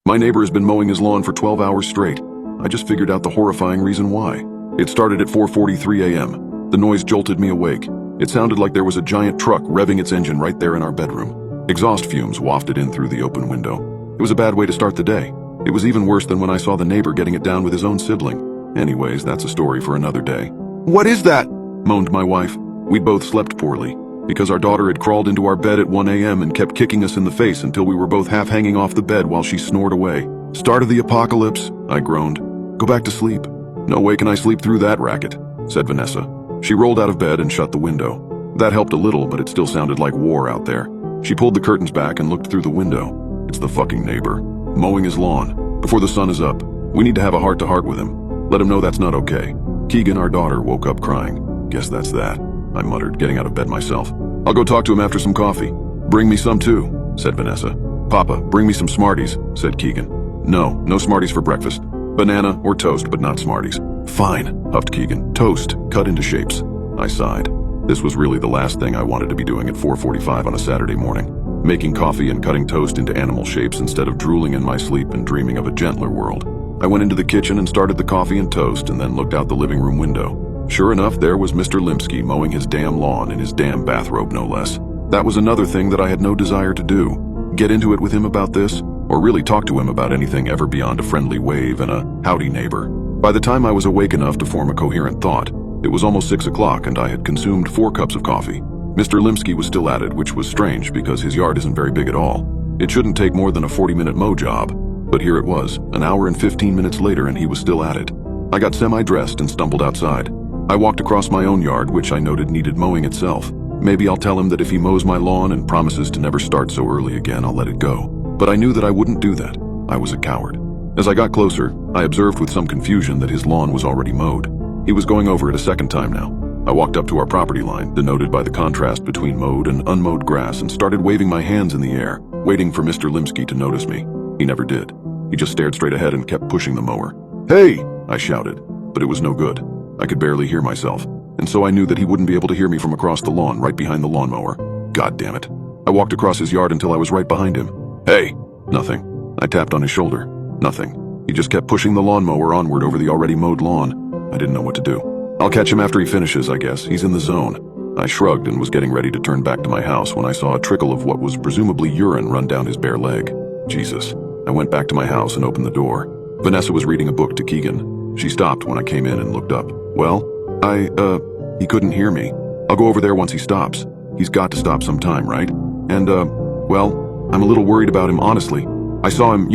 My neighbor has been mowing his lawn for 12 hours straight. I just figured out the horrifying reason why. It started at 4:43 a.m. The noise jolted me awake. It sounded like there was a giant truck revving its engine right there in our bedroom. Exhaust fumes wafted in through the open window. It was a bad way to start the day. It was even worse than when I saw the neighbor getting it down with his own sibling. Anyways, that's a story for another day. "What is that?" moaned my wife. We'd both slept poorly, because our daughter had crawled into our bed at 1 a.m. and kept kicking us in the face until we were both half hanging off the bed while she snored away. "Start of the apocalypse," I groaned. "Go back to sleep." "No way can I sleep through that racket," said Vanessa. She rolled out of bed and shut the window. That helped a little, but it still sounded like war out there. She pulled the curtains back and looked through the window. "It's the fucking neighbor, mowing his lawn, before the sun is up. We need to have a heart-to-heart with him. Let him know that's not okay." Keegan, our daughter, woke up crying. "Guess that's that," I muttered, getting out of bed myself. "I'll go talk to him after some coffee." "Bring me some too," said Vanessa. "Papa, bring me some Smarties," said Keegan. No Smarties for breakfast. Banana or toast, but not Smarties." "Fine," huffed Keegan. "Toast, cut into shapes." I sighed. This was really the last thing I wanted to be doing at 4:45 on a Saturday morning. Making coffee and cutting toast into animal shapes instead of drooling in my sleep and dreaming of a gentler world. I went into the kitchen and started the coffee and toast and then looked out the living room window. Sure enough, there was Mr. Limsky mowing his damn lawn in his damn bathrobe, no less. That was another thing that I had no desire to do. Get into it with him about this, or really talk to him about anything ever beyond a friendly wave and a howdy neighbor. By the time I was awake enough to form a coherent thought, it was almost 6 o'clock and I had consumed 4 cups of coffee. Mr. Limsky was still at it, which was strange because his yard isn't very big at all. It shouldn't take more than a 40-minute mow job, but here it was, an hour and 15 minutes later, and he was still at it. I got semi-dressed and stumbled outside. I walked across my own yard, which I noted needed mowing itself. Maybe I'll tell him that if he mows my lawn and promises to never start so early again, I'll let it go. But I knew that I wouldn't do that. I was a coward. As I got closer, I observed with some confusion that his lawn was already mowed. He was going over it a second time now. I walked up to our property line, denoted by the contrast between mowed and unmowed grass, and started waving my hands in the air, waiting for Mr. Limsky to notice me. He never did. He just stared straight ahead and kept pushing the mower. "Hey!" I shouted, but it was no good. I could barely hear myself, and so I knew that he wouldn't be able to hear me from across the lawn right behind the lawnmower. God damn it. I walked across his yard until I was right behind him. "Hey!" Nothing. I tapped on his shoulder. Nothing. He just kept pushing the lawnmower onward over the already mowed lawn. I didn't know what to do. "I'll catch him after he finishes, I guess. He's in the zone." I shrugged and was getting ready to turn back to my house when I saw a trickle of what was presumably urine run down his bare leg. Jesus. I went back to my house and opened the door. Vanessa was reading a book to Keegan. She stopped when I came in and looked up. "Well, he couldn't hear me. I'll go over there once he stops. He's got to stop sometime, right? And, well, I'm a little worried about him, honestly. I saw him,